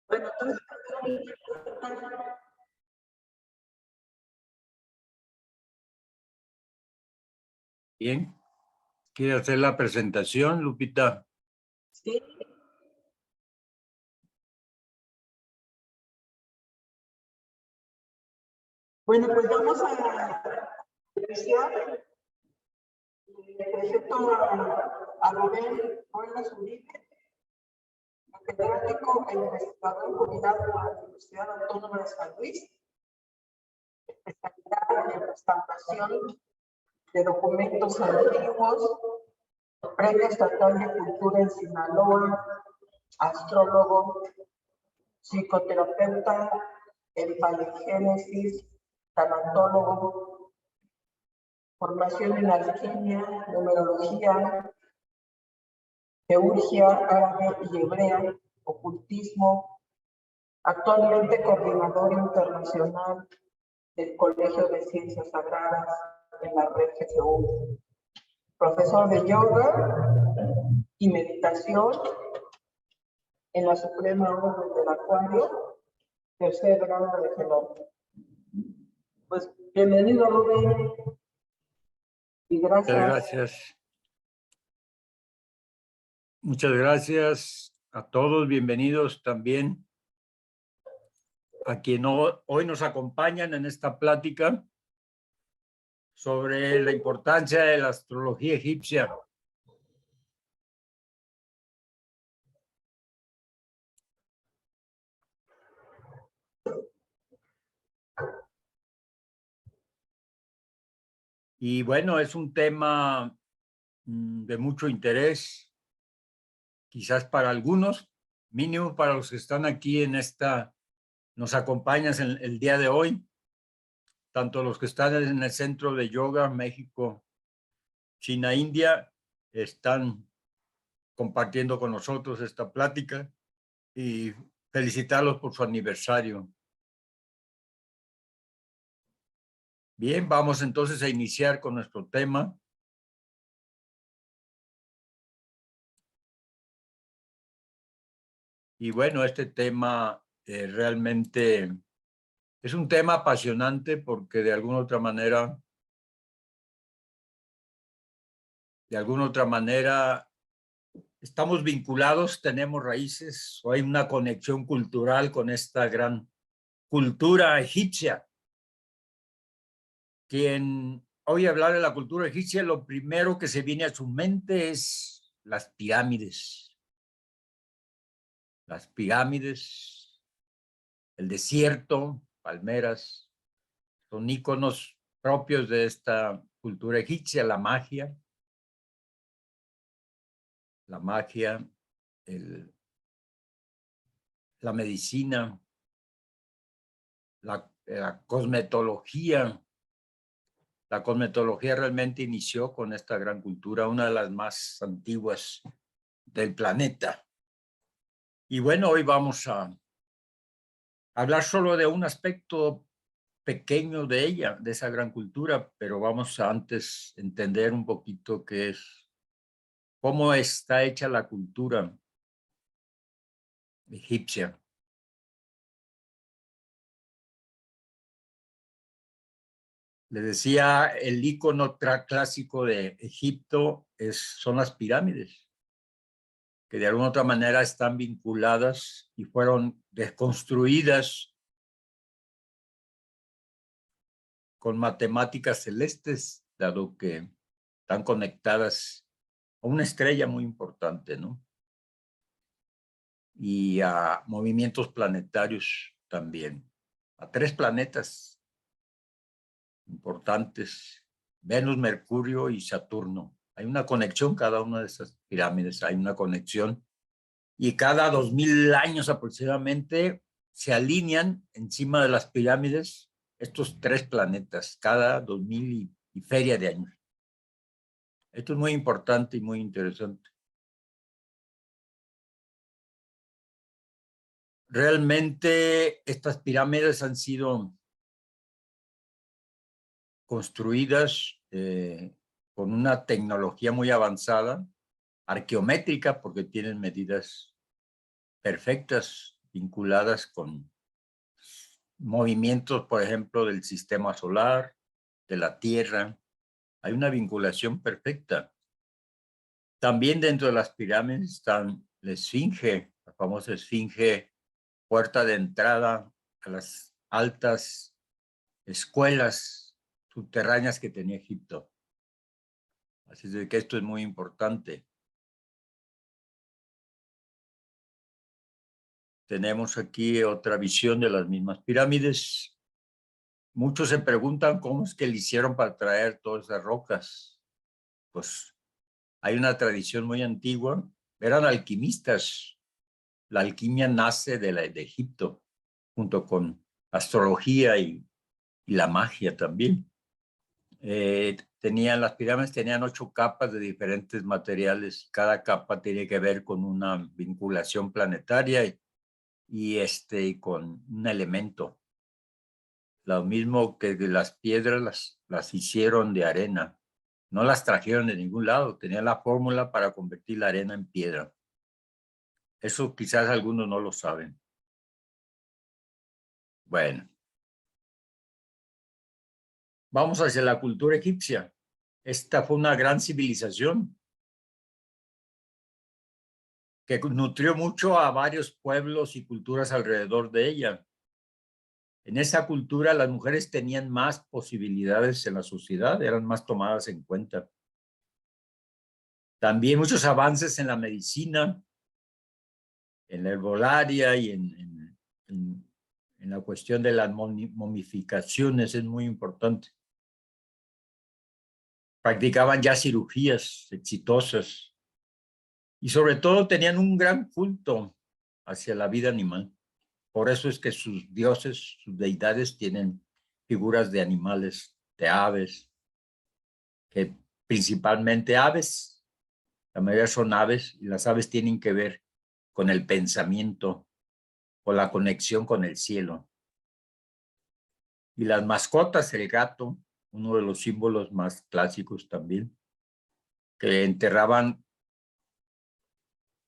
Bueno, entonces, bien. ¿Quiere hacer la presentación, Lupita? sí. Bueno, pues vamos a iniciar. Le presento a Rubén Ruelas Uribe, catedrático e investigador jubilado de la Universidad Autónoma de San Luis, especialidad en restauración de documentos antiguos, Premio Estatal de Cultura en Sinaloa, astrólogo, psicoterapeuta en paligénesis, tanatólogo, formación en alquimia, numerología, teurgia árabe y hebrea, ocultismo, actualmente coordinador internacional del Colegio de Ciencias Sagradas en la red GCU, profesor de yoga y meditación en la Suprema Orden del Acuario, tercer grado de Genoma. Pues bienvenido, Rubén, y gracias. Muchas gracias. Muchas gracias a todos. Bienvenidos también a quien hoy nos acompañan en esta plática sobre la importancia de la astrología egipcia. Y bueno, es un tema de mucho interés, quizás para algunos, mínimo para los que están aquí en nos acompañas en el día de hoy, tanto los que están en el Centro de Yoga México, China, India, están compartiendo con nosotros esta plática y felicitarlos por su aniversario. Bien, vamos entonces a iniciar con nuestro tema. Y bueno, este tema realmente es un tema apasionante porque de alguna otra manera estamos vinculados, tenemos raíces, o hay una conexión cultural con esta gran cultura egipcia. Quien oye hablar de la cultura egipcia, lo primero que se viene a su mente es las pirámides. Las pirámides, el desierto, palmeras, son íconos propios de esta cultura egipcia, la magia, la medicina, la cosmetología. La cosmetología realmente inició con esta gran cultura, una de las más antiguas del planeta. Y bueno, hoy vamos a hablar solo de un aspecto pequeño de ella, de esa gran cultura, pero vamos a antes entender un poquito qué es, cómo está hecha la cultura egipcia. Le decía, el ícono clásico de Egipto son las pirámides, que de alguna otra manera están vinculadas y fueron desconstruidas con matemáticas celestes, dado que están conectadas a una estrella muy importante, ¿no? Y a movimientos planetarios también, a 3 planetas importantes, Venus, Mercurio y Saturno. Hay una conexión, cada una de esas pirámides, hay una conexión. Y cada 2000 años aproximadamente se alinean encima de las pirámides estos 3 planetas, cada 2000 y feria de años. Esto es muy importante y muy interesante. Realmente estas pirámides han sido construidas con una tecnología muy avanzada, arqueométrica, porque tienen medidas perfectas vinculadas con movimientos, por ejemplo, del sistema solar, de la Tierra. Hay una vinculación perfecta. También dentro de las pirámides están la esfinge, la famosa esfinge, puerta de entrada a las altas escuelas subterráneas que tenía Egipto. Así de que esto es muy importante. Tenemos aquí otra visión de las mismas pirámides. Muchos se preguntan cómo es que le hicieron para traer todas esas rocas. Pues hay una tradición muy antigua. Eran alquimistas. La alquimia nace de Egipto, junto con astrología y la magia también. Las pirámides tenían 8 capas de diferentes materiales. Cada capa tiene que ver con una vinculación planetaria y con un elemento. Lo mismo que las piedras las hicieron de arena. No las trajeron de ningún lado. Tenían la fórmula para convertir la arena en piedra. Eso quizás algunos no lo saben. Bueno. Vamos hacia la cultura egipcia. Esta fue una gran civilización que nutrió mucho a varios pueblos y culturas alrededor de ella. En esa cultura las mujeres tenían más posibilidades en la sociedad, eran más tomadas en cuenta. También muchos avances en la medicina, en la herbolaria y en la cuestión de las momificaciones es muy importante. Practicaban ya cirugías exitosas y sobre todo tenían un gran culto hacia la vida animal. Por eso es que sus dioses, sus deidades tienen figuras de animales, de aves, que principalmente aves, la mayoría son aves, y las aves tienen que ver con el pensamiento o la conexión con el cielo. Y las mascotas, el gato, uno de los símbolos más clásicos también, que enterraban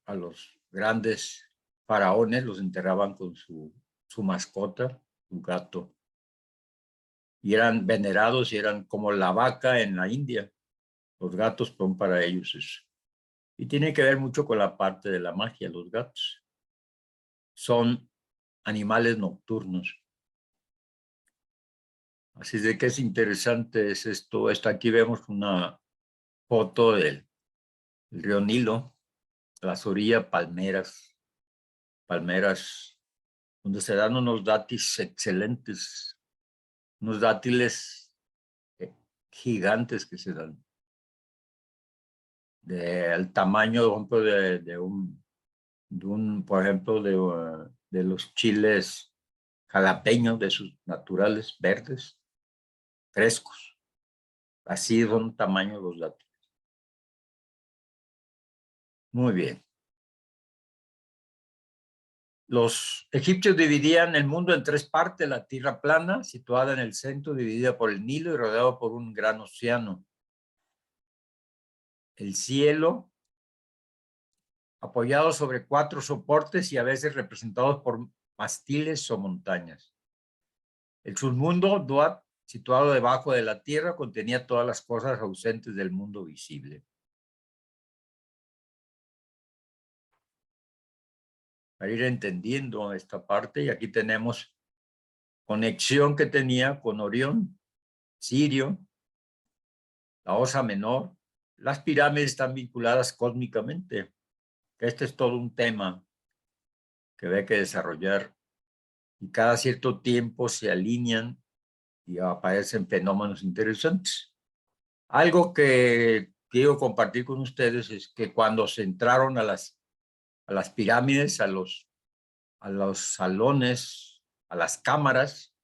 a los grandes faraones, los enterraban con su mascota, un gato. Y eran venerados y eran como la vaca en la India. Los gatos son para ellos eso. Y tiene que ver mucho con la parte de la magia. Los gatos son animales nocturnos. Así de que es interesante es esto. Aquí vemos una foto del río Nilo, a las orillas palmeras, donde se dan unos dátiles excelentes, unos dátiles gigantes que se dan. Del tamaño, por ejemplo, por ejemplo, de los chiles jalapeños, de sus naturales, verdes, frescos. Así son tamaños los dátiles. Muy bien. Los egipcios dividían el mundo en 3 partes: la tierra plana, situada en el centro, dividida por el Nilo y rodeado por un gran océano. El cielo, apoyado sobre 4 soportes y a veces representados por mástiles o montañas. El submundo, Duat, situado debajo de la tierra, contenía todas las cosas ausentes del mundo visible. Para ir entendiendo esta parte, y aquí tenemos conexión que tenía con Orión, Sirio, la Osa Menor. Las pirámides están vinculadas cósmicamente. Este es todo un tema que hay que desarrollar y cada cierto tiempo se alinean y aparecen fenómenos interesantes. Algo que quiero compartir con ustedes es que cuando se entraron a las pirámides, a los salones, a las cámaras,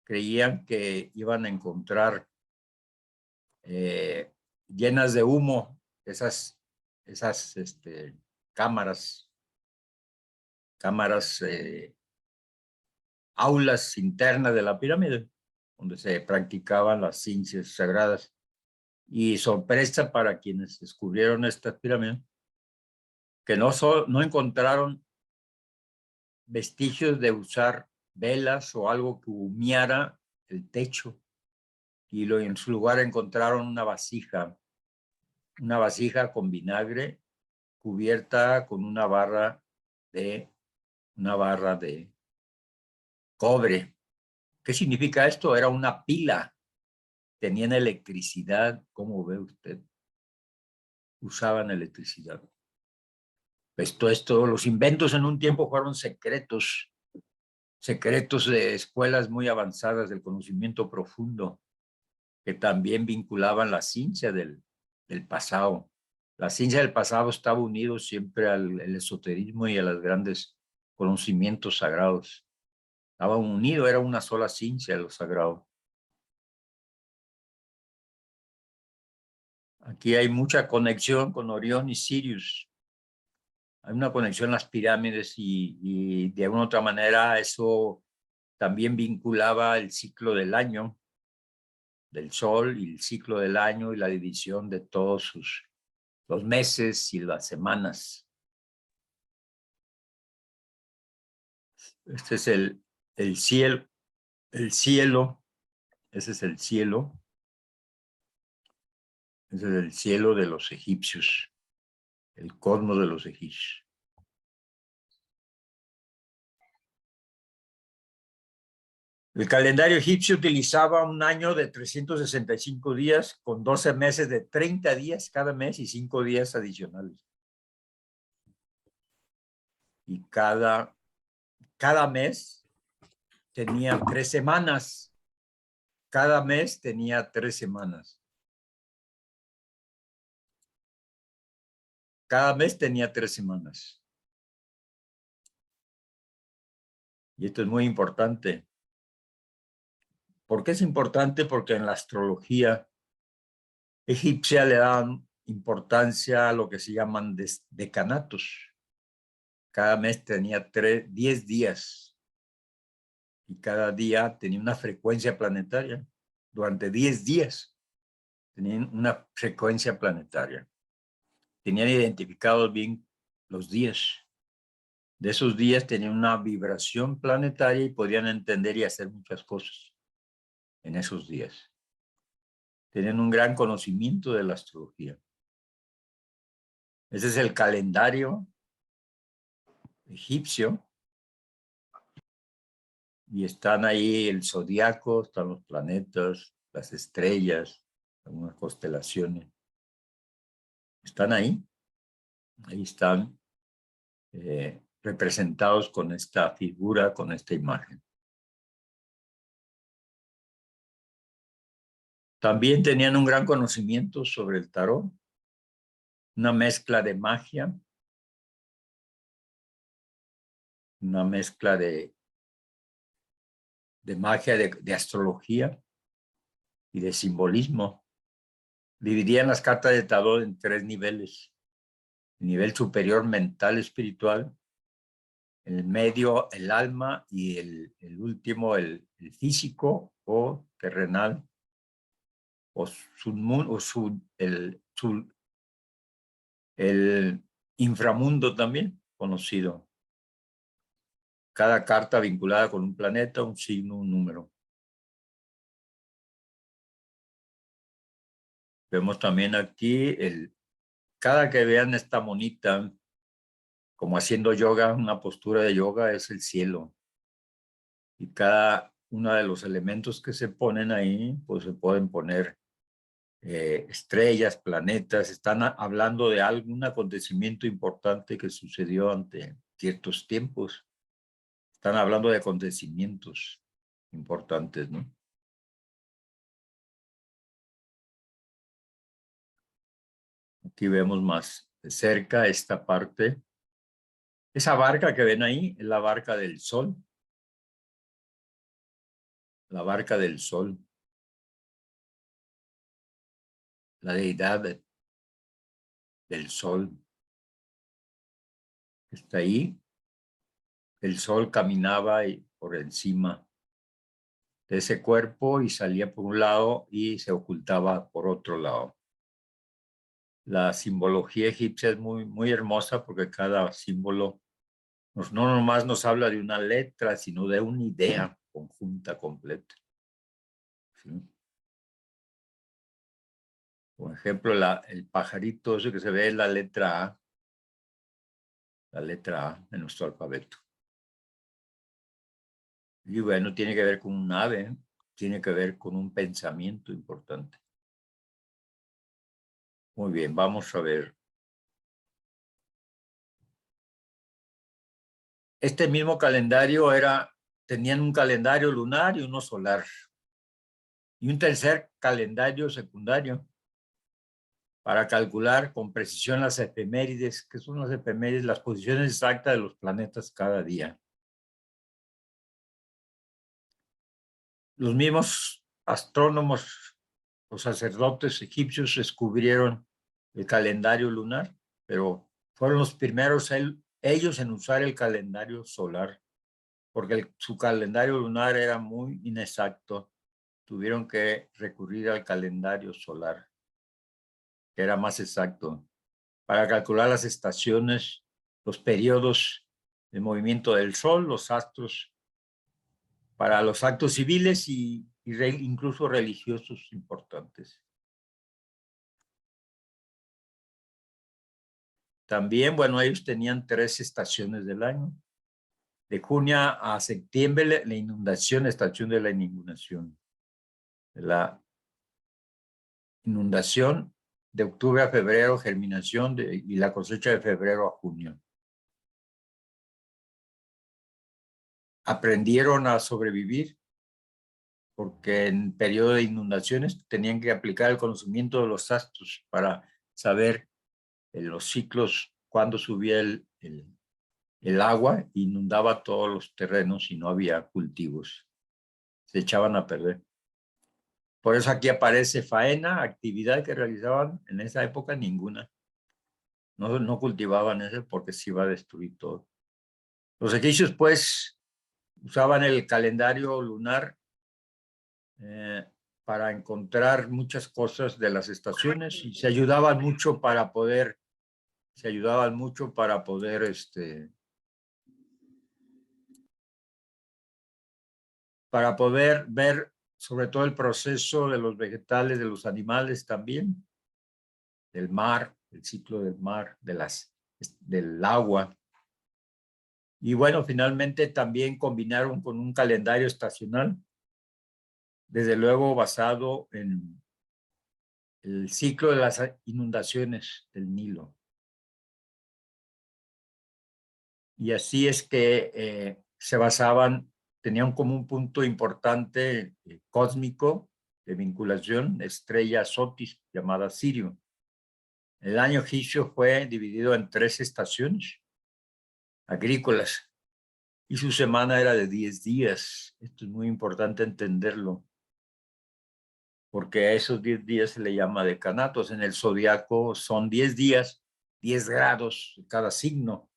creían que iban a encontrar llenas de humo esas cámaras, aulas internas de la pirámide, donde se practicaban las ciencias sagradas. Y sorpresa para quienes descubrieron estas pirámides, que no encontraron vestigios de usar velas o algo que humeara el techo. Y en su lugar encontraron una vasija con vinagre cubierta con una barra de cobre. ¿Qué significa esto? Era una pila. Tenían electricidad, ¿cómo ve usted? Usaban electricidad. Pues todo esto, los inventos en un tiempo fueron secretos de escuelas muy avanzadas del conocimiento profundo, que también vinculaban la ciencia del pasado. La ciencia del pasado estaba unido siempre al esoterismo y a los grandes conocimientos sagrados. Estaba unido, era una sola ciencia lo sagrado. Aquí hay mucha conexión con Orión y Sirius. Hay una conexión en las pirámides y de alguna otra manera eso también vinculaba el ciclo del año, del sol y el ciclo del año y la división de todos los meses y las semanas. Este es el cielo, ese es el cielo, ese es el cielo de los egipcios, el cosmos de los egipcios. El calendario egipcio utilizaba un año de 365 días con 12 meses de 30 días cada mes y 5 días adicionales. Y cada mes tenía 3 semanas. Cada mes tenía 3 semanas. Cada mes tenía 3 semanas. Y esto es muy importante. ¿Por qué es importante? Porque en la astrología egipcia le dan importancia a lo que se llaman decanatos. Cada mes tenía 10 días y cada día tenía una frecuencia planetaria. Durante 10 días tenían una frecuencia planetaria. Tenían identificados bien los días. De esos días tenían una vibración planetaria y podían entender y hacer muchas cosas en esos días. Tenían un gran conocimiento de la astrología. Ese es el calendario egipcio. Y están ahí el zodiaco, están los planetas, las estrellas, algunas constelaciones. Están ahí. Ahí están representados con esta figura, con esta imagen. También tenían un gran conocimiento sobre el tarot, una mezcla de magia, una mezcla de magia, de astrología y de simbolismo. Dividían las cartas de tarot en 3 niveles. El nivel superior mental espiritual, el medio el alma y el último el físico o terrenal o el inframundo también conocido. Cada carta vinculada con un planeta, un signo, un número. Vemos también aquí cada que vean esta monita como haciendo yoga, una postura de yoga es el cielo. Y cada uno de los elementos que se ponen ahí, pues se pueden poner estrellas, planetas, están hablando de algún acontecimiento importante que sucedió ante ciertos tiempos. Están hablando de acontecimientos importantes, ¿no? Aquí vemos más de cerca esta parte. Esa barca que ven ahí es la barca del sol. La barca del sol. La deidad del sol. Está ahí. El sol caminaba por encima de ese cuerpo y salía por un lado y se ocultaba por otro lado. La simbología egipcia es muy, muy hermosa porque cada símbolo No nomás nos habla de una letra, sino de una idea conjunta completa. ¿Sí? Por ejemplo, el pajarito ese que se ve es la letra A de nuestro alfabeto. Y bueno, tiene que ver con un ave, tiene que ver con un pensamiento importante. Muy bien, vamos a ver. Este mismo calendario tenían un calendario lunar y uno solar. Y un tercer calendario secundario para calcular con precisión las efemérides, que son las efemérides, las posiciones exactas de los planetas cada día. Los mismos astrónomos, los sacerdotes egipcios descubrieron el calendario lunar, pero fueron los primeros ellos en usar el calendario solar, porque su calendario lunar era muy inexacto. Tuvieron que recurrir al calendario solar, que era más exacto, para calcular las estaciones, los periodos de movimiento del sol, los astros, para los actos civiles y incluso religiosos importantes. También, bueno, ellos tenían 3 estaciones del año. De junio a septiembre, la inundación, estación de la inundación. La inundación de octubre a febrero, germinación y la cosecha de febrero a junio. Aprendieron a sobrevivir porque en periodo de inundaciones tenían que aplicar el conocimiento de los astros para saber en los ciclos cuando subía el agua, inundaba todos los terrenos y no había cultivos. Se echaban a perder. Por eso aquí aparece faena, actividad que realizaban en esa época ninguna. No cultivaban eso porque se iba a destruir todo. Los egipcios pues usaban el calendario lunar para encontrar muchas cosas de las estaciones y se ayudaban mucho para poder ver sobre todo el proceso de los vegetales, de los animales también, del mar, el ciclo del mar, del agua. Y bueno, finalmente también combinaron con un calendario estacional, desde luego basado en el ciclo de las inundaciones del Nilo. Y así es que se basaban, tenían como un punto importante cósmico de vinculación, estrella Sotis, llamada Sirio. El año egipcio fue dividido en 3 estaciones agrícolas y su semana era de 10 días. Esto es muy importante entenderlo, porque a esos 10 días se le llama decanatos. En el zodiaco son 10 días, 10 grados cada signo.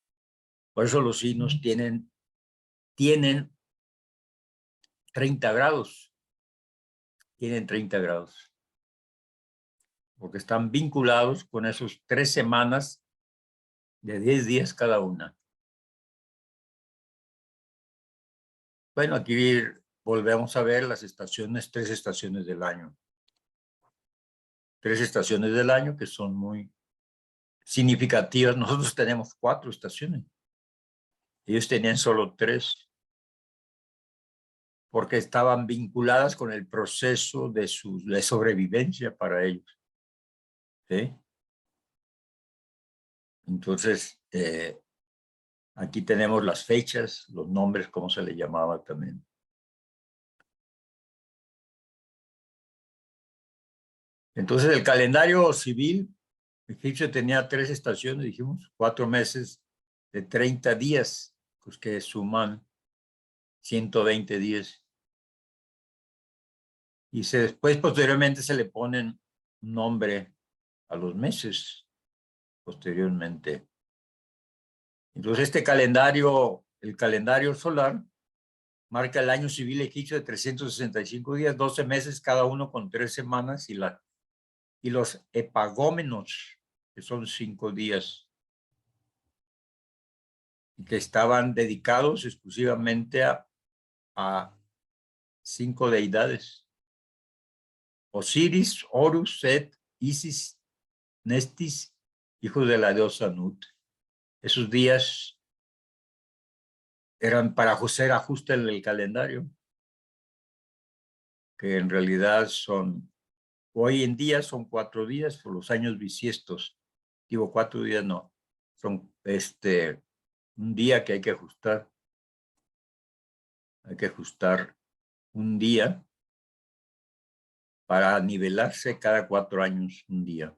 Por eso los signos tienen 30 grados. Tienen 30 grados. Porque están vinculados con esos 3 semanas de 10 días cada una. Bueno, aquí volvemos a ver las estaciones, 3 estaciones del año. 3 estaciones del año que son muy significativas. Nosotros tenemos 4 estaciones. Ellos tenían solo 3. Porque estaban vinculadas con el proceso de sobrevivencia para ellos. ¿Sí? Entonces, aquí tenemos las fechas, los nombres, cómo se le llamaba también. Entonces, el calendario civil egipcio tenía 3 estaciones, dijimos, 4 meses de 30 días, pues que suman 120 días. Y después, posteriormente, se le ponen nombre a los meses, posteriormente. Entonces, el calendario solar, marca el año civil egipcio de 365 días, 12 meses, cada uno con 3 semanas, y los epagómenos, que son 5 días. que estaban dedicados exclusivamente a 5 deidades: Osiris, Horus, Set, Isis, Nestis, hijos de la diosa Nut. Esos días eran para hacer ajuste en el calendario, que en realidad hoy en día son 4 días por los años bisiestos. Digo, 4 días no, son un día que hay que ajustar. Hay que ajustar un día para nivelarse cada 4 años un día.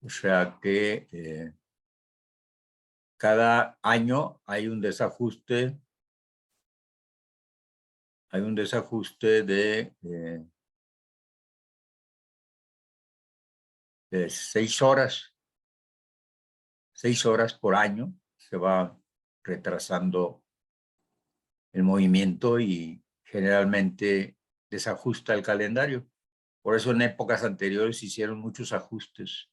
O sea que cada año hay un desajuste de 6 horas. 6 horas por año se va retrasando el movimiento y generalmente desajusta el calendario. Por eso en épocas anteriores se hicieron muchos ajustes.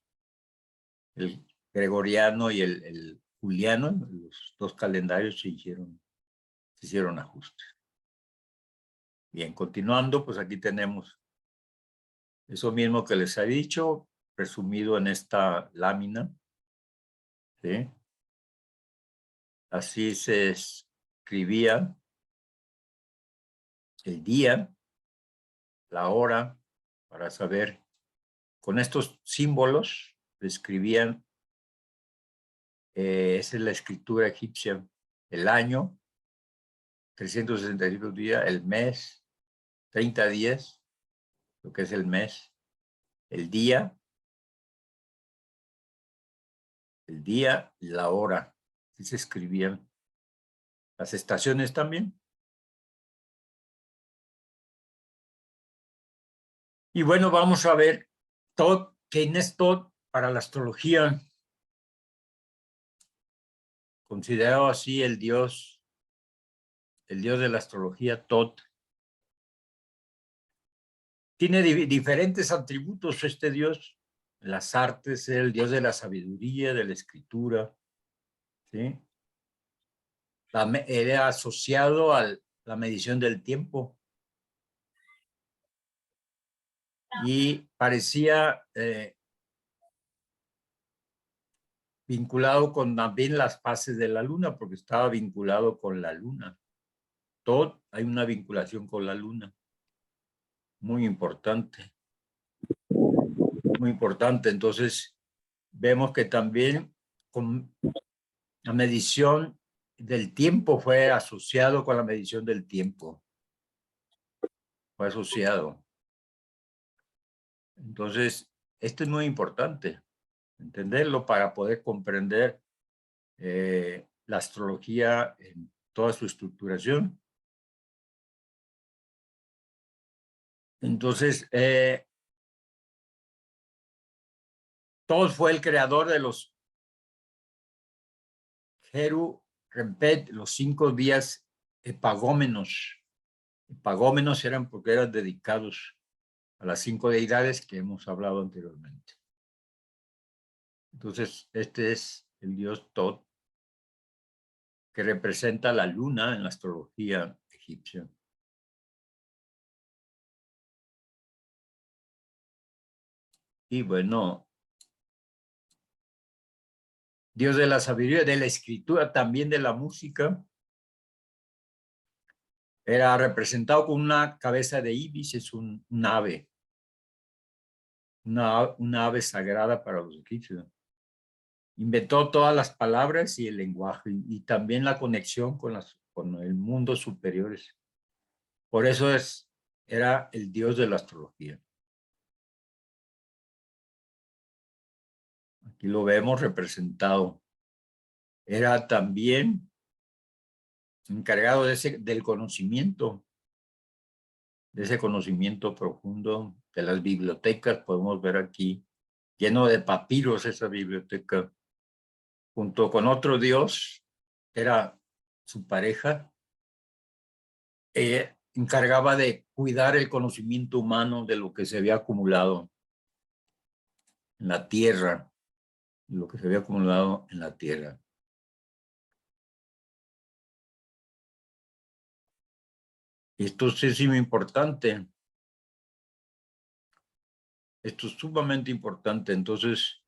El gregoriano y el juliano, los 2 calendarios se hicieron ajustes. Bien, continuando, pues aquí tenemos eso mismo que les he dicho, resumido en esta lámina. ¿Sí? Así se escribía el día, la hora, para saber. Con estos símbolos describían, esa es la escritura egipcia, el año, 365 días, el mes, 30 días, lo que es el mes, el día, la hora. Así se escribían. Las estaciones también. Y bueno, vamos a ver Tot, quién es Tot para la astrología. Considerado así el dios de la astrología, Tot. Tiene diferentes atributos este dios. Las artes, el dios de la sabiduría, de la escritura, ¿sí? Era asociado a la medición del tiempo. Y parecía vinculado con también las fases de la luna, porque estaba vinculado con la luna. Todo hay una vinculación con la luna. Muy importante. Muy importante. Entonces, vemos que también con la medición del tiempo fue asociado con la medición del tiempo. Fue asociado. Entonces, esto es muy importante, entenderlo para poder comprender la astrología en toda su estructuración. Entonces, Tot fue el creador de los Heru Rempet, los 5 días epagómenos. Epagómenos eran porque eran dedicados a las 5 deidades que hemos hablado anteriormente. Entonces, este es el dios Tot, que representa la luna en la astrología egipcia. Y bueno, dios de la sabiduría, de la escritura, también de la música. Era representado con una cabeza de ibis, es un ave. Una ave sagrada para los egipcios. Inventó todas las palabras y el lenguaje y también la conexión con el mundo superiores. Por eso era el dios de la astrología. Aquí lo vemos representado. Era también encargado del conocimiento, de ese conocimiento profundo de las bibliotecas. Podemos ver aquí, lleno de papiros esa biblioteca. Junto con otro dios, era su pareja, encargaba de cuidar el conocimiento humano de lo que se había acumulado en la tierra, lo que se había acumulado en la tierra. Esto sí es muy importante. Esto es sumamente importante. Entonces,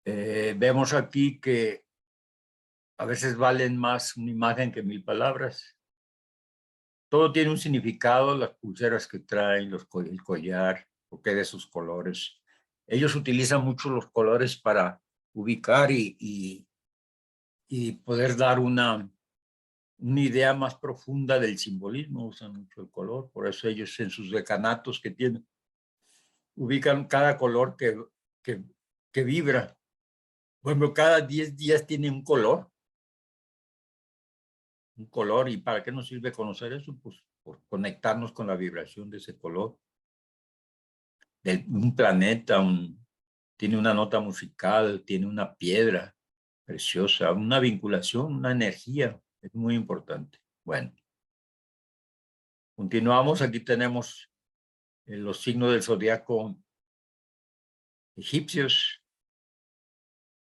vemos aquí que a veces valen más una imagen que 1000 palabras. Todo tiene un significado, las pulseras que traen, el collar, porque de sus colores. Ellos utilizan mucho los colores para ubicar y poder dar una idea más profunda del simbolismo. Usan mucho el color, por eso ellos en sus decanatos que tienen, ubican cada color que vibra. Por ejemplo, cada 10 días tiene un color, ¿y para qué nos sirve conocer eso? Pues por conectarnos con la vibración de ese color. Un planeta, tiene una nota musical, tiene una piedra preciosa, una vinculación, una energía, es muy importante. Bueno, continuamos, aquí tenemos los signos del zodiaco egipcios,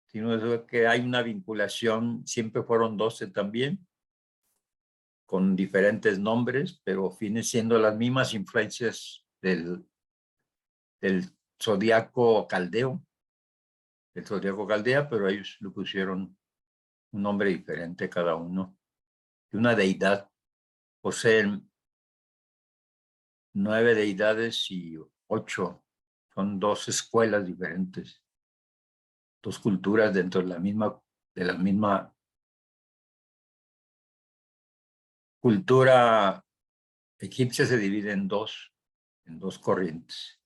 sino que hay una vinculación, siempre fueron 12 también, con diferentes nombres, pero vienen siendo las mismas influencias del zodiaco caldeo, del zodiaco caldea, pero ellos le pusieron un nombre diferente cada uno, de una deidad. Poseen 9 deidades y 8, son 2 escuelas diferentes, 2 culturas dentro de la misma cultura egipcia. Se divide en dos corrientes.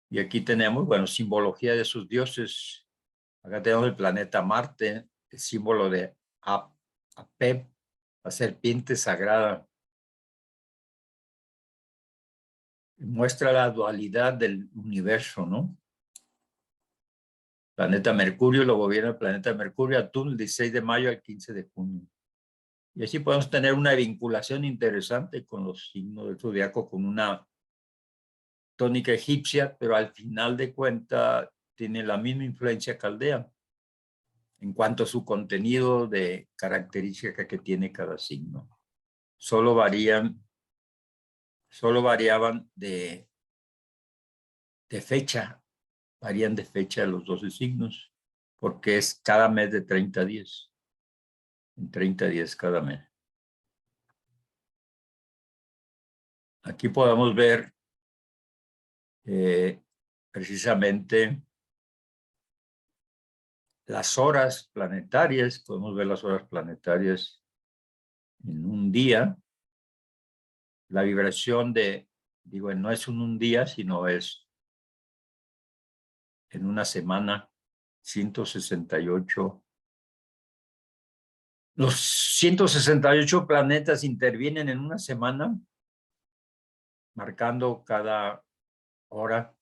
Y aquí tenemos, bueno, simbología de sus dioses. Acá tenemos el planeta Marte, el símbolo de Apep, la serpiente sagrada. Muestra la dualidad del universo, ¿no? Planeta Mercurio lo gobierna el planeta Mercurio, Atún, el 16 de mayo al 15 de junio. Y así podemos tener una vinculación interesante con los signos del zodiaco, con una tónica egipcia, pero al final de cuentas tiene la misma influencia caldea en cuanto a su contenido de característica que tiene cada signo. Solo variaban de fecha, varían de fecha los 12 signos, porque es cada mes de 30 días. En 30 días cada mes. Aquí podemos ver precisamente las horas planetarias. Podemos ver las horas planetarias en un día. La vibración no es un día, sino es en una semana, 168. Los 168 planetas intervienen en una semana, marcando cada hora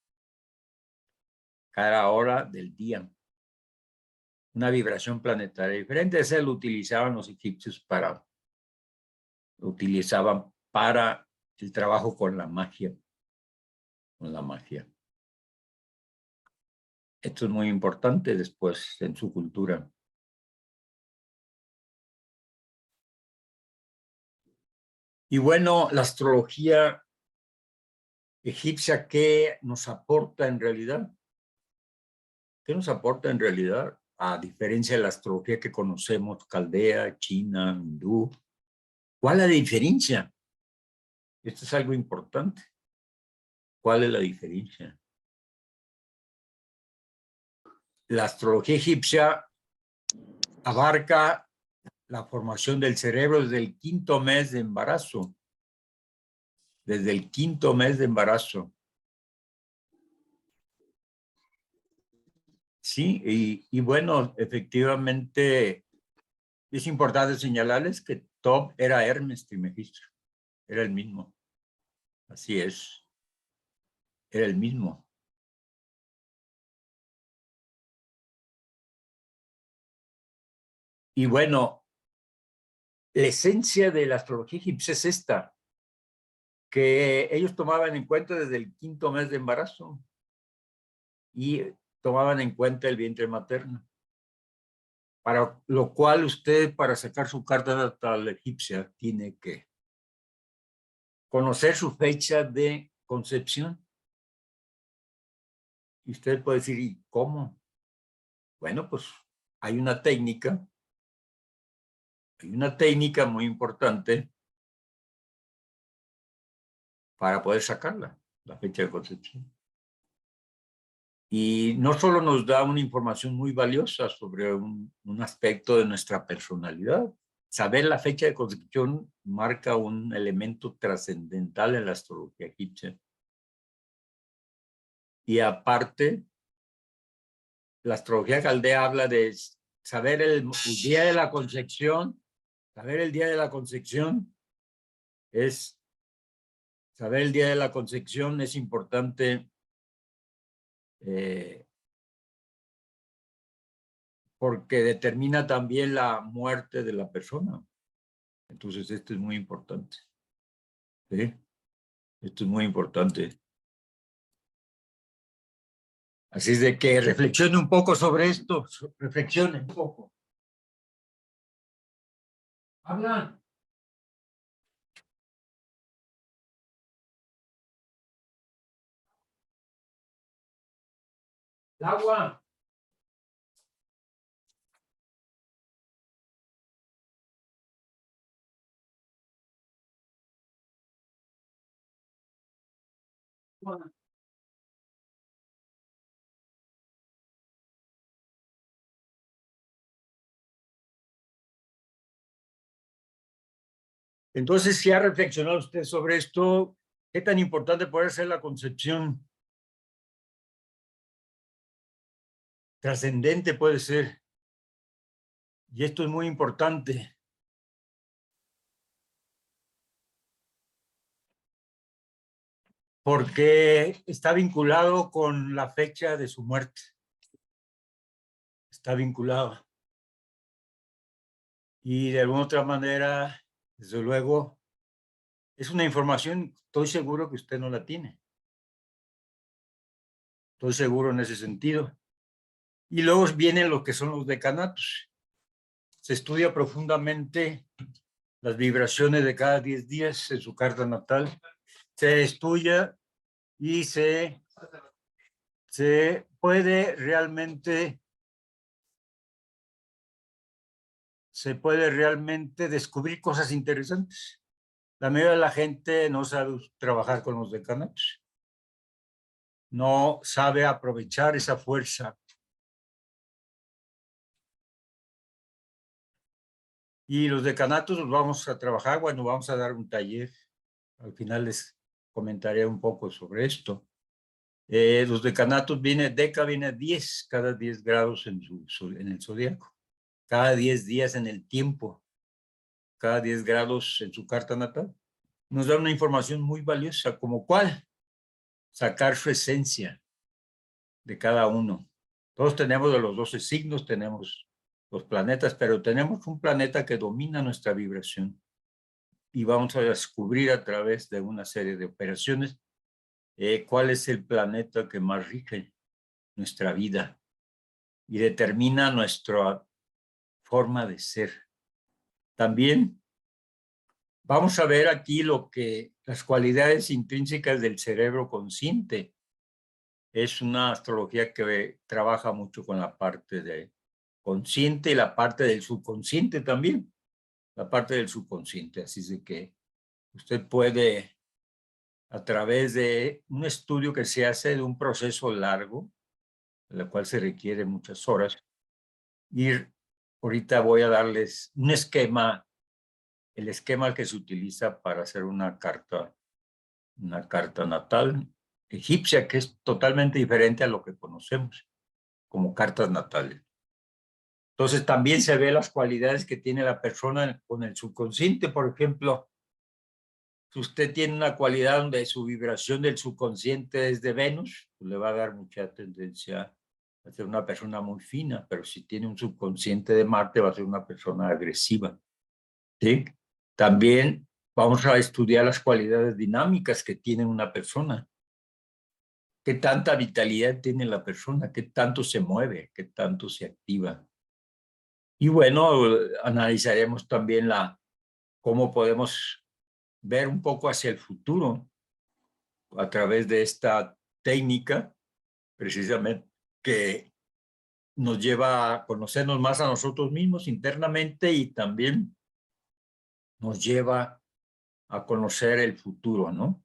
del día. Una vibración planetaria diferente. Ese lo utilizaban los egipcios para el trabajo con la magia. Esto es muy importante después en su cultura. Y bueno, la astrología egipcia, ¿qué nos aporta en realidad? ¿Qué nos aporta en realidad? A diferencia de la astrología que conocemos, caldea, china, hindú. ¿Cuál es la diferencia? Esto es algo importante. ¿Cuál es la diferencia? La astrología egipcia abarca la formación del cerebro desde el 5º mes de embarazo. Desde el 5º mes de embarazo. Sí, y bueno, efectivamente es importante señalarles que Top era Hermes Trismegisto. Era el mismo. Así es. Era el mismo. Y bueno, la esencia de la astrología egipcia es esta, que ellos tomaban en cuenta desde el 5º mes de embarazo y tomaban en cuenta el vientre materno. para lo cual usted, para sacar su carta natal egipcia, tiene que conocer su fecha de concepción. Y usted puede decir, ¿y cómo? Bueno, pues hay una técnica muy importante para poder sacarla, la fecha de concepción. Y no solo nos da una información muy valiosa sobre un aspecto de nuestra personalidad. Saber la fecha de concepción marca un elemento trascendental en la astrología egipcia. Y aparte, la astrología caldea habla de saber el día de la concepción. Saber el día de la concepción es importante porque determina también la muerte de la persona. Entonces, esto es muy importante. ¿Sí? Esto es muy importante. Así es de que reflexione un poco sobre esto. Reflexione un poco. Hablan. El agua. Bueno. Entonces, si ha reflexionado usted sobre esto, ¿qué tan importante puede ser la concepción? Trascendente puede ser. Y esto es muy importante. Porque está vinculado con la fecha de su muerte. Está vinculado. Y de alguna otra manera, desde luego, es una información, estoy seguro que usted no la tiene. Estoy seguro en ese sentido. Y luego vienen lo que son los decanatos. Se estudia profundamente las vibraciones de cada 10 días en su carta natal. Se estudia y se puede realmente descubrir cosas interesantes. La mayoría de la gente no sabe trabajar con los decanatos. No sabe aprovechar esa fuerza. Y los decanatos los vamos a trabajar, bueno, vamos a dar un taller. Al final les comentaré un poco sobre esto. Los decanatos viene 10, cada 10 grados en el zodiaco. Cada 10 días en el tiempo. Cada 10 grados en su carta natal. Nos da una información muy valiosa, como cuál, sacar su esencia de cada uno. Todos tenemos de los 12 signos, tenemos los planetas, pero tenemos un planeta que domina nuestra vibración y vamos a descubrir a través de una serie de operaciones cuál es el planeta que más rige nuestra vida y determina nuestra forma de ser. También vamos a ver aquí las cualidades intrínsecas del cerebro consciente. Es una astrología que trabaja mucho con la parte de consciente y la parte del subconsciente también. La parte del subconsciente. Así es de que usted puede, a través de un estudio que se hace de un proceso largo, en el cual se requiere muchas horas, ir, ahorita voy a darles un esquema, el esquema que se utiliza para hacer una carta natal egipcia, que es totalmente diferente a lo que conocemos como cartas natales. Entonces también se ve las cualidades que tiene la persona con el subconsciente. Por ejemplo, si usted tiene una cualidad donde su vibración del subconsciente es de Venus, pues le va a dar mucha tendencia a ser una persona muy fina, pero si tiene un subconsciente de Marte va a ser una persona agresiva. ¿Sí? También vamos a estudiar las cualidades dinámicas que tiene una persona. ¿Qué tanta vitalidad tiene la persona? ¿Qué tanto se mueve? ¿Qué tanto se activa? Y bueno, analizaremos también cómo podemos ver un poco hacia el futuro a través de esta técnica, precisamente, que nos lleva a conocernos más a nosotros mismos internamente y también nos lleva a conocer el futuro, ¿no?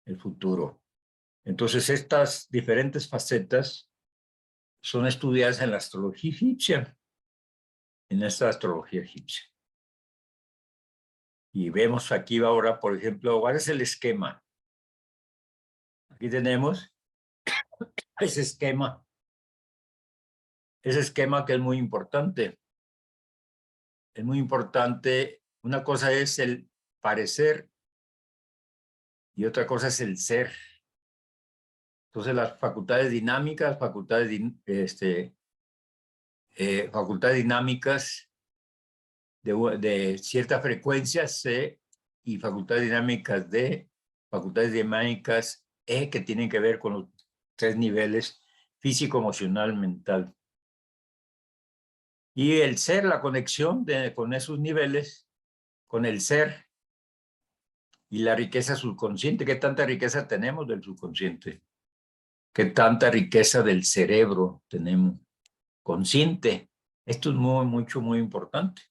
El futuro. Entonces, estas diferentes facetas son estudiadas en la astrología egipcia, en esta astrología egipcia. Y vemos aquí ahora, por ejemplo, ¿cuál es el esquema? Aquí tenemos ese esquema que es muy importante. Es muy importante. Una cosa es el parecer y otra cosa es el ser. Entonces, las facultades dinámicas, facultades dinámicas de cierta frecuencia C y facultades dinámicas D, facultades dinámicas E, que tienen que ver con los 3 niveles físico, emocional, mental. Y el ser, la conexión con esos niveles, con el ser y la riqueza subconsciente. ¿Qué tanta riqueza tenemos del subconsciente? ¿Qué tanta riqueza del cerebro tenemos consciente? Esto es muy importante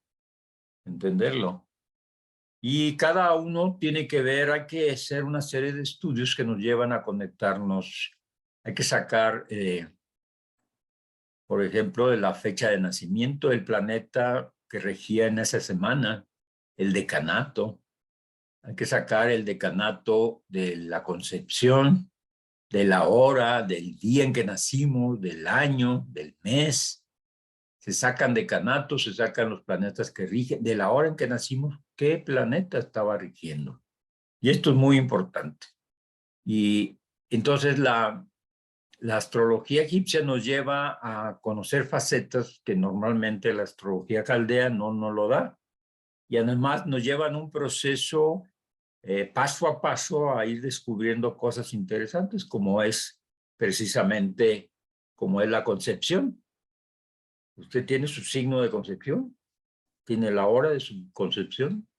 entenderlo. Y cada uno tiene que ver, hay que hacer una serie de estudios que nos llevan a conectarnos. Hay que sacar, por ejemplo, de la fecha de nacimiento del planeta que regía en esa semana, el decanato. Hay que sacar el decanato de la concepción, de la hora, del día en que nacimos, del año, del mes. Se sacan decanatos, se sacan los planetas que rigen, de la hora en que nacimos, qué planeta estaba rigiendo. Y esto es muy importante. Y entonces la astrología egipcia nos lleva a conocer facetas que normalmente la astrología caldea no nos lo da. Y además nos llevan un proceso paso a paso a ir descubriendo cosas interesantes, como es precisamente, como es la concepción. Usted tiene su signo de concepción, tiene la hora de su concepción.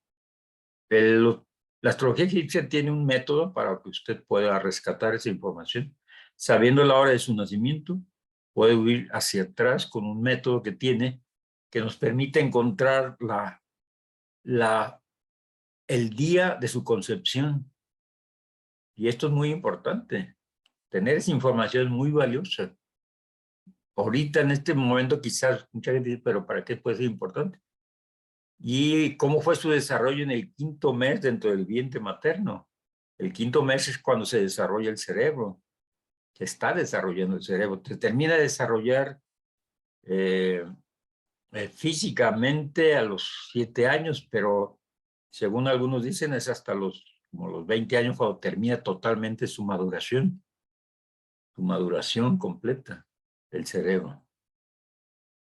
La astrología egipcia tiene un método para que usted pueda rescatar esa información. Sabiendo la hora de su nacimiento, puede ir hacia atrás con un método que tiene que nos permite encontrar el día de su concepción. Y esto es muy importante. Tener esa información es muy valiosa. Ahorita, en este momento, quizás mucha gente dice, pero ¿para qué puede ser importante? ¿Y cómo fue su desarrollo en el 5º mes dentro del vientre materno? El 5º mes es cuando se desarrolla el cerebro, se está desarrollando el cerebro. Se termina de desarrollar físicamente a los 7 años, pero según algunos dicen es hasta como los 20 años cuando termina totalmente su maduración completa del cerebro.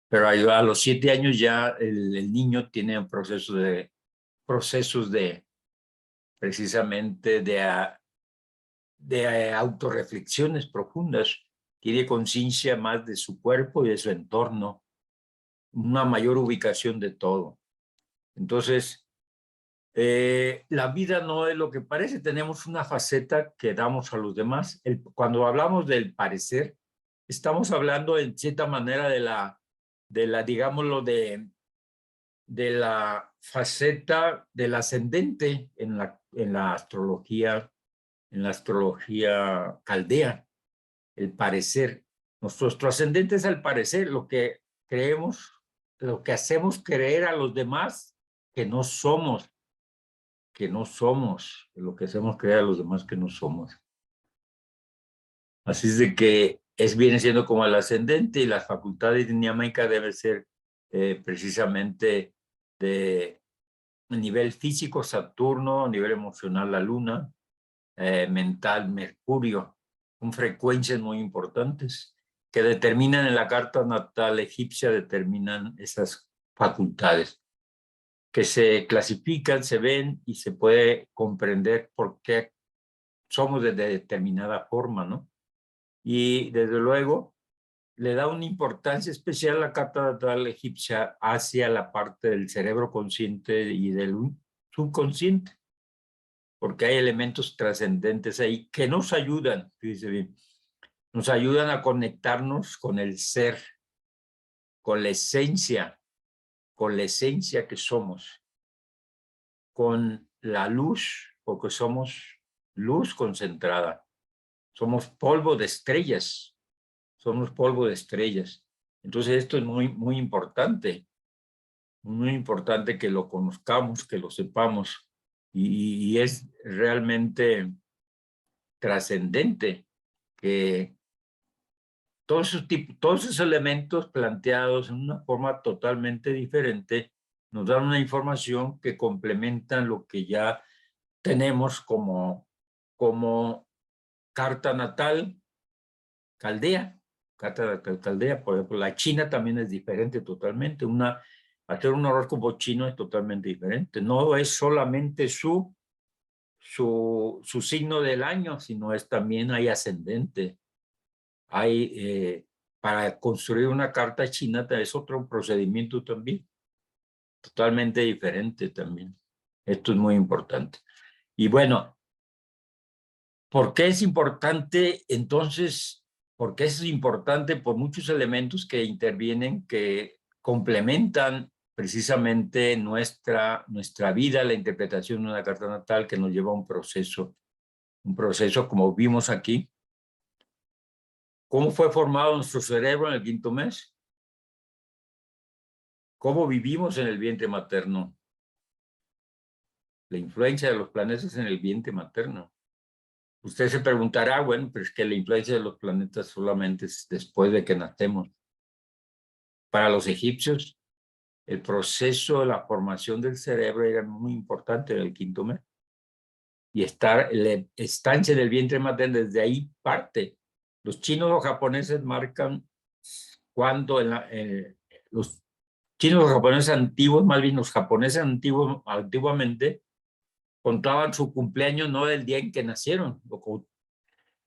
Pero a los 7 años ya el niño tiene un procesos de precisamente de autorreflexiones profundas, tiene conciencia más de su cuerpo y de su entorno, una mayor ubicación de todo. Entonces, la vida no es lo que parece, tenemos una faceta que damos a los demás. Cuando hablamos del parecer, estamos hablando en cierta manera digámoslo, de la faceta del ascendente en la astrología caldea, el parecer. Nuestro ascendente es el parecer, lo que creemos, lo que hacemos creer a los demás que no somos, lo que hacemos creer a los demás que no somos. Así es de que viene siendo como el ascendente y las facultades dinámicas deben ser precisamente de nivel físico Saturno, a nivel emocional la Luna, mental Mercurio, con frecuencias muy importantes que determinan en la carta natal egipcia, determinan esas facultades que se clasifican, se ven y se puede comprender por qué somos de determinada forma, ¿no? Y desde luego, le da una importancia especial a la carta natal egipcia hacia la parte del cerebro consciente y del subconsciente, porque hay elementos trascendentes ahí que nos ayudan, fíjese bien, nos ayudan a conectarnos con el ser, con la esencia que somos, con la luz, porque somos luz concentrada, somos polvo de estrellas, somos polvo de estrellas. Entonces esto es muy importante que lo conozcamos, que lo sepamos, y es realmente trascendente que todos esos elementos planteados en una forma totalmente diferente nos dan una información que complementan lo que ya tenemos como carta natal caldea. Carta natal caldea, por ejemplo, la china también es diferente totalmente. Hacer un horóscopo chino es totalmente diferente. No es solamente su signo del año, sino es también hay ascendente. Para construir una carta china es otro procedimiento también, totalmente diferente también. Esto es muy importante. Y bueno, ¿por qué es importante entonces? Porque es importante por muchos elementos que intervienen, que complementan precisamente nuestra vida, la interpretación de una carta natal que nos lleva a un proceso como vimos aquí. ¿Cómo fue formado nuestro cerebro en el 5º mes? ¿Cómo vivimos en el vientre materno? La influencia de los planetas en el vientre materno. Usted se preguntará, bueno, pero es que la influencia de los planetas solamente es después de que nacemos. Para los egipcios, el proceso de la formación del cerebro era muy importante en el 5º mes. Y la estancia del vientre materno, desde ahí parte. Los chinos o japoneses marcan cuando los chinos o japoneses antiguos, más bien los japoneses antiguamente, contaban su cumpleaños no del día en que nacieron,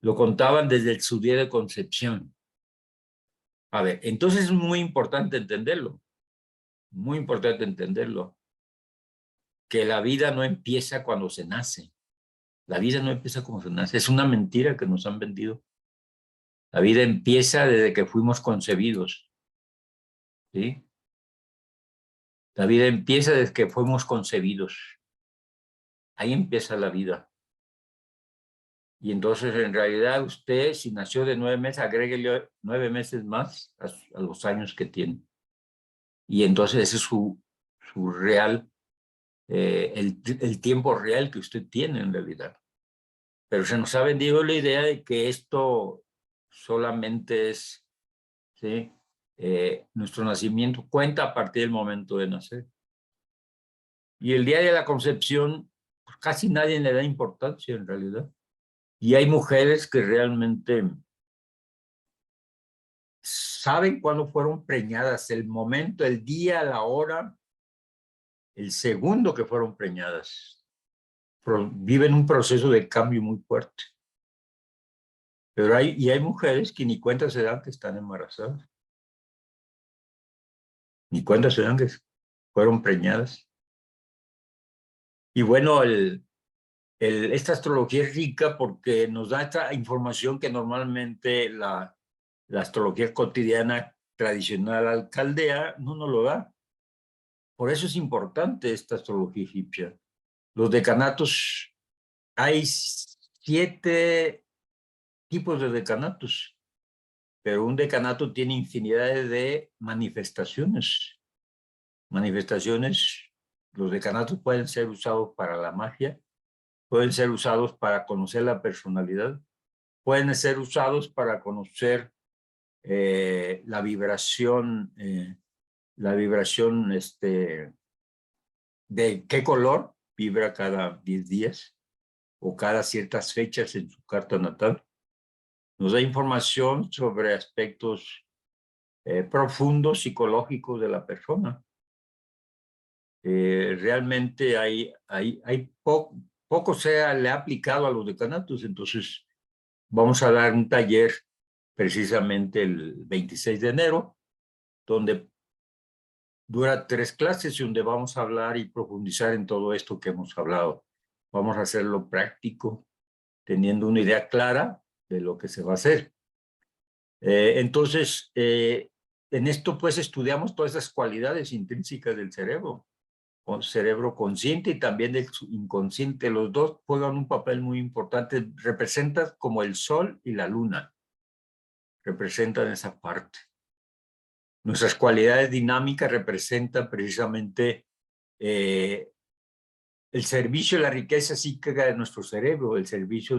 lo contaban desde su día de concepción. A ver, entonces es muy importante entenderlo, que la vida no empieza cuando se nace. La vida no empieza cuando se nace, es una mentira que nos han vendido. La vida empieza desde que fuimos concebidos, ¿sí? La vida empieza desde que fuimos concebidos. Ahí empieza la vida. Y entonces, en realidad, usted, si nació de 9 meses, agréguele 9 meses más a los años que tiene. Y entonces ese es su real, el tiempo real que usted tiene en realidad. Pero se nos ha vendido la idea de que esto solamente es, ¿sí? Nuestro nacimiento cuenta a partir del momento de nacer. Y el día de la concepción, pues casi nadie le da importancia en realidad. Y hay mujeres que realmente saben cuándo fueron preñadas, el momento, el día, la hora, el segundo que fueron preñadas. Viven un proceso de cambio muy fuerte. Pero hay mujeres que ni cuenta se dan que están embarazadas. Ni cuenta se dan que fueron preñadas. Y bueno, esta astrología es rica porque nos da esta información que normalmente la astrología cotidiana tradicional alcaldea no nos lo da. Por eso es importante esta astrología egipcia. Los decanatos, hay 7 tipos de decanatos, pero un decanato tiene infinidad de manifestaciones. Los decanatos pueden ser usados para la magia, pueden ser usados para conocer la personalidad, pueden ser usados para conocer la vibración de qué color vibra cada 10 días o cada ciertas fechas en su carta natal. Nos da información sobre aspectos profundos psicológicos de la persona. Realmente poco le ha aplicado a los decanatos, entonces vamos a dar un taller precisamente el 26 de enero, donde dura 3 clases y donde vamos a hablar y profundizar en todo esto que hemos hablado. Vamos a hacerlo práctico, teniendo una idea clara de lo que se va a hacer. Entonces, en esto pues estudiamos todas esas cualidades intrínsecas del cerebro consciente y también del inconsciente. Los dos juegan un papel muy importante. Representan como el sol y la luna. Representan esa parte. Nuestras cualidades dinámicas representan precisamente el servicio y la riqueza psíquica de nuestro cerebro, el servicio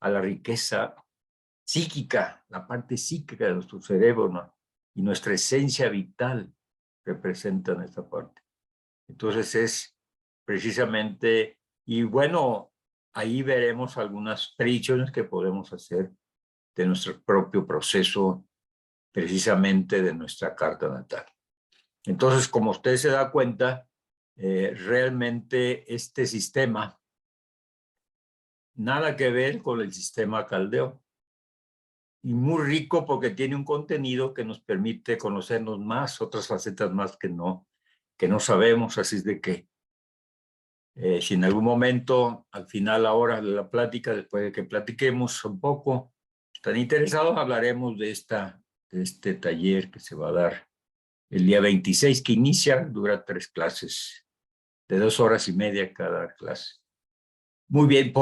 a la riqueza psíquica, la parte psíquica de nuestro cerebro, ¿no? Y nuestra esencia vital representan esta parte. Entonces es precisamente, y bueno, ahí veremos algunas predicciones que podemos hacer de nuestro propio proceso, precisamente de nuestra carta natal. Entonces, como usted se da cuenta, realmente este sistema, nada que ver con el sistema caldeo. Y muy rico porque tiene un contenido que nos permite conocernos más, otras facetas más que no sabemos, así es de que si en algún momento, al final ahora de la plática, después de que platiquemos un poco, están interesados, hablaremos de este taller que se va a dar el día 26, que inicia, dura 3 clases, de 2 horas y media cada clase. Muy bien,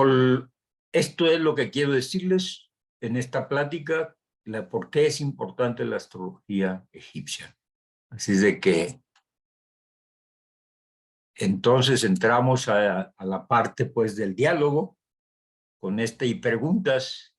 esto es lo que quiero decirles en esta plática, por qué es importante la astrología egipcia. Así es de que entonces entramos a la parte pues del diálogo con y preguntas